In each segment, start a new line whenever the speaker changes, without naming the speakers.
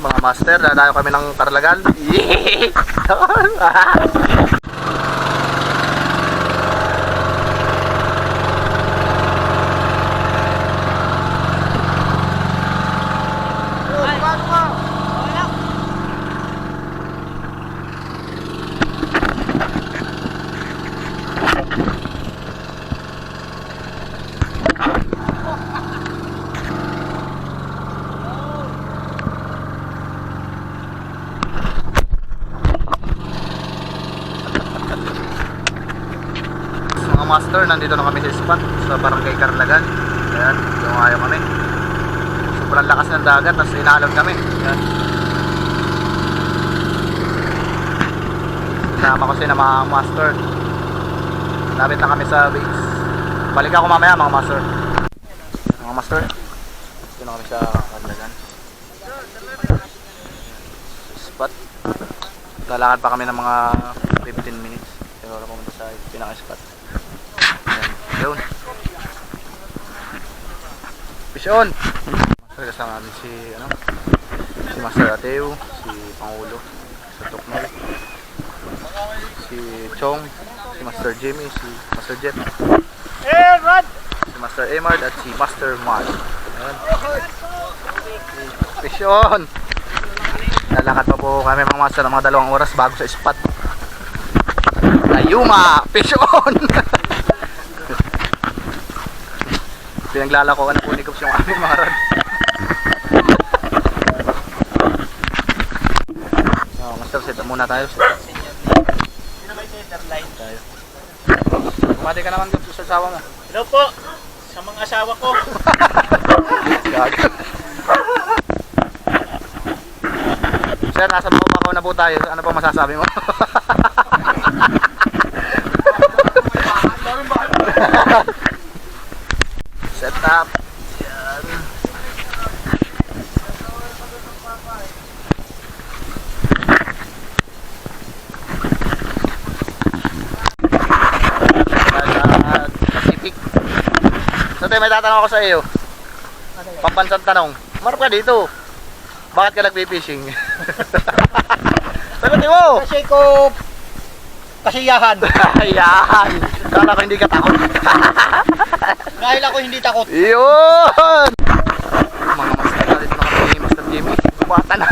Mga master, dadayo kami ng Karlagan. Master, nandito na kami sa spot sa Barangay Karlagan. Ayan, lumayo kami. Sobrang lakas ng dagat, tapos inaalon kami. Ayan. Sama ko sila mga master. Lapit na kami sa base. Balik ako mamaya mga master. Mga master, dito na kami sa Karlagan. Spot. Lalakad pa kami ng mga 15 minutes. Pero wala pumunta sa pinaka-spot. Yun. Fish on. Master, kasama namin si Master Ateo, si Pangulo, si Tuknoy, si Chong, si Master Jimmy, si Master Jet, si Master Emard at si Master Mark. Ayan. Fish on. Lalakad pa po kami mga master ng mga 2 oras bago sa spot. Ayuma! Fish on! Pinaglalako ka na po ni Kups yung aming mga rod. So, master, set up muna tayo. Tayo. Pumati ka naman Kups sa asawa mo.
Hello po, sa mga asawa ko.
Sir, nasa baba na po tayo. Ano pa masasabi mo? Set up. Yan. Pacific. So, may tatanong ako sa iyo. Pambansang tanong. Marap ka dito. Bakit ka nagpipishing? Sagutin mo!
Kasi ko kasiyahan.
Ayan. Kala ko hindi ka takot.
Dahil ako hindi takot.
Yun! Mga master, dito na kami ni Master Jimmy. Bumata na.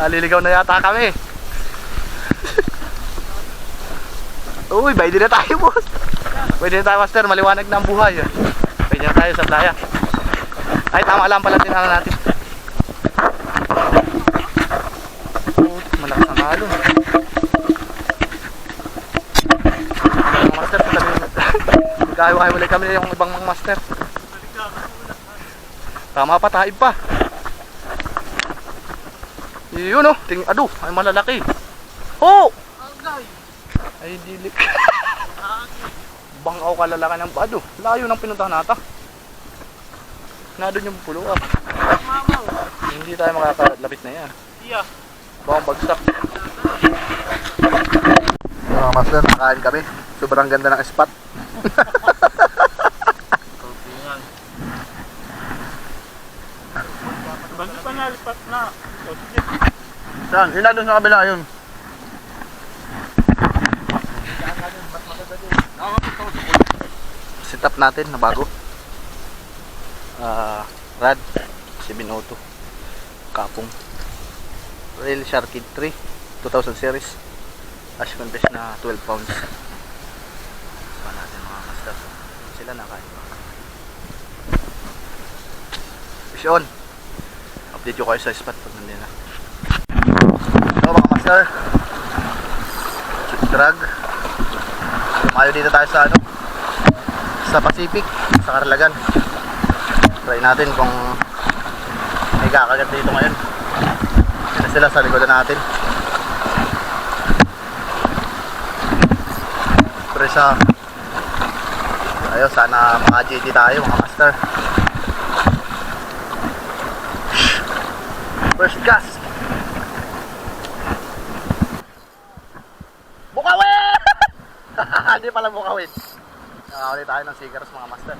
Liligaw na yata kami. Uy, pwede na tayo boss. Pwede na tayo master, maliwanag na ang buhay. Pwede na tayo sa playa. Ay, tama lang pala tinala natin. Malakas ang halo. Mga master, magkahiwa-hiwa ulit kami yung ibang mga master. Tama pa, taib pa. Yun oh, ado, ay malalaki. Oh! Ay dilik. Bangaw kalalaki ng ado. Layo ng pinuntahan nata. Nadun yung pulo up. Hindi tayo makakalapit na yan.
Iya.
Bawang bagsak. Mga master, nakain kami. Sobrang ganda ng spot.
Bagi pa nalipat na.
Saan? Yun na doon sa kabila yun. Setup natin na bago. Rad 702 Kapong Rail Shark Kid 3 2000 series Ash Contest na 12 pounds. Saan natin mga master. Sila nakain. Fish on. Update ko kayo sa spot pag nandun na. So mga master, drag. Tumayo dito tayo sa sa Pacific, sa Karlagan. Try natin kung may kakagat dito ngayon. Yan sila sa likod natin. Presa. Ayun, sana maka-GT tayo mga master. First gas. Bukawin! Hindi pala bukawin. Nakakuli tayo ng Seagars mga master.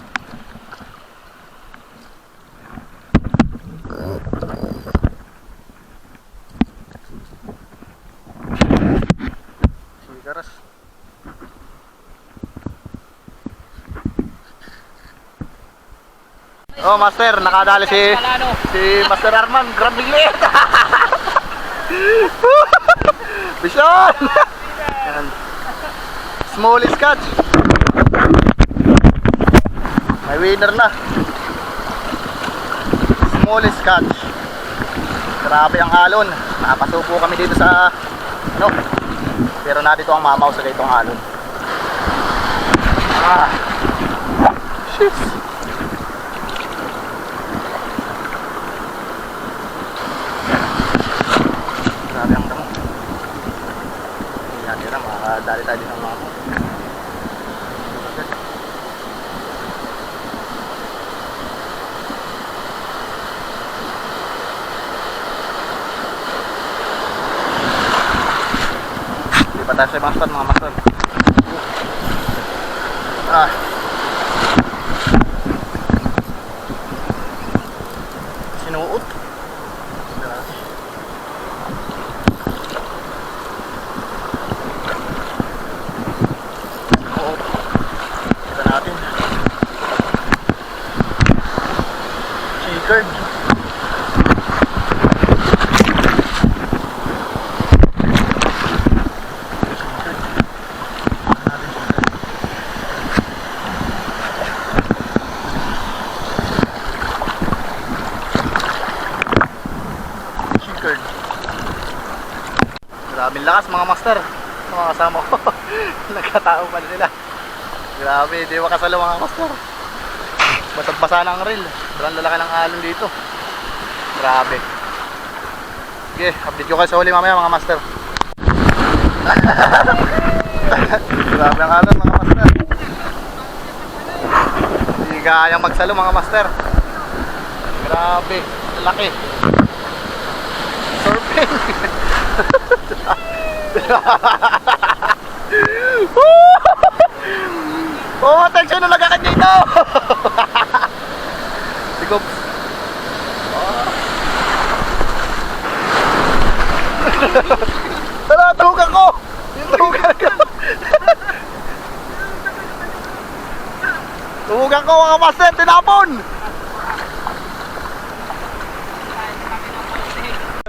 Oh, Master, nakadali si Master Arman. Grabing liit. Bison! Yan. Smallest catch. May winner na. Smallest catch. Grabe ang alon. Nakapasupo kami dito sa ano. Pero na dito ang mamaw sa itong alon. Ah. Shit. Grabe ang damo. Hindi natin na makakadali tayo din ang mamaw. Hindi pa tayo sa master, mga master. Ah. Sinuot. Sinuot. Kita natin. Chickered. Grabing lakas mga master. Mga kasama ko. Nagkatao pa sila. Grabe, di makasalo mga master. Basag-basa na ang reel. Sobrang lalaki ng alon dito. Grabe. Sige, update ko kayo sa huli mamaya mga master. Grabe ang alon mga master. Hindi kayang magsalo mga master. Grabe, lalaki. Surfing. Oh, attention na lagakan dito. Sigop. Tara, tuhugan ko. Tuhugan ko. Tuhugan ko mga master, tinapon.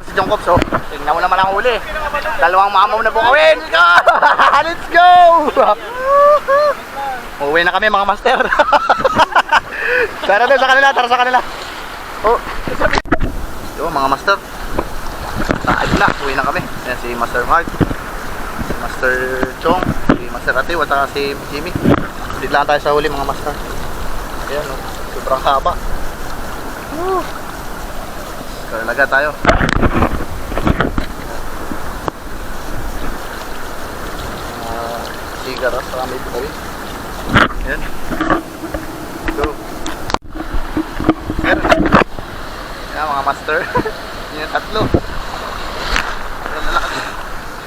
Si John Cops, oh. Tingnan mo naman ang huli. Dalawang mamaw na bukawin. Let's go! Uuwi na kami mga master. Tara doon sa kanila, tara sa kanila. Oh. Yo mga master. Taag na, uwi na kami. Yan si Master Mark, si Master Chong, si Master Atew at saka si Jimmy. Dito lang tayo sa huli mga master. Ayan oh, sobrang haba. Kalaga tayo. Sigaras, marami ito kawin. Ayan. Go. Sir. Ayan mga master. Yan yung tatlo. Sobrang lalaki.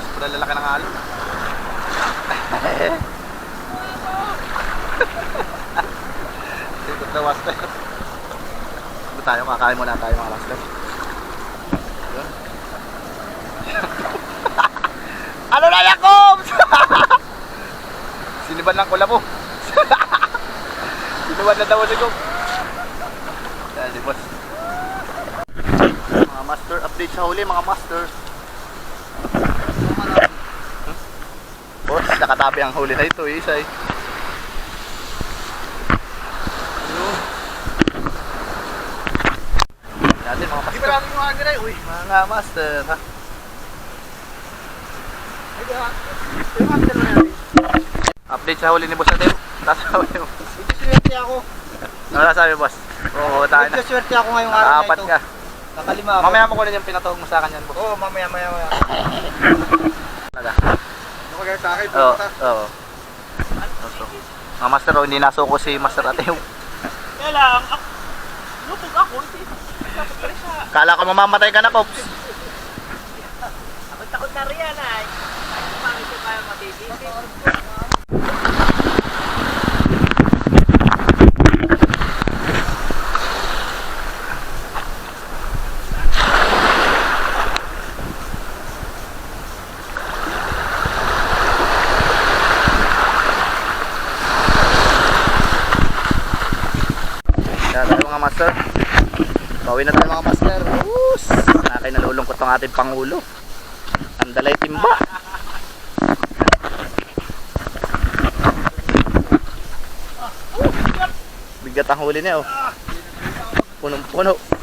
Sobrang lalaki ng alon. Sikot na master. Ano tayo? Kakain muna tayo mga master. Ayan. Ano na Jacob? Siniban lang ko labo. Sinuban na daw si Gop. Yan si boss. Mga master, update sa huli mga master. Boss, nakatabi ang huli na ito isa eh. Natin mga master. Mga master ha. Update sa huli ni boss natin. Sasabi mo.
Swerte ako.
Ano sabi boss? Oo, tayo na.
Swerte ako ngayong araw na
Apat
ito.
ka.
Nakalima ako.
Mamaya mo kunin yung pinatawag mo sa akin yan boss.
Oo, mamaya.
Talaga.
Ano kaya sa akin?
Oo, oo. Mga master, hindi nasuko si Master Atew.
Kaya lang, lupog ako. Dapat ka rin siya.
Kala ko mamamatay ka na, Pops.
Takot na riyan ay. Paano siya kaya matitisi?
Yan, mga master. Bawi na tayo mga master. Us! Nakay nalulungkot ang ating Pangulo. Ang dalay timba. Bigat ang huli niya oh. Punong-puno.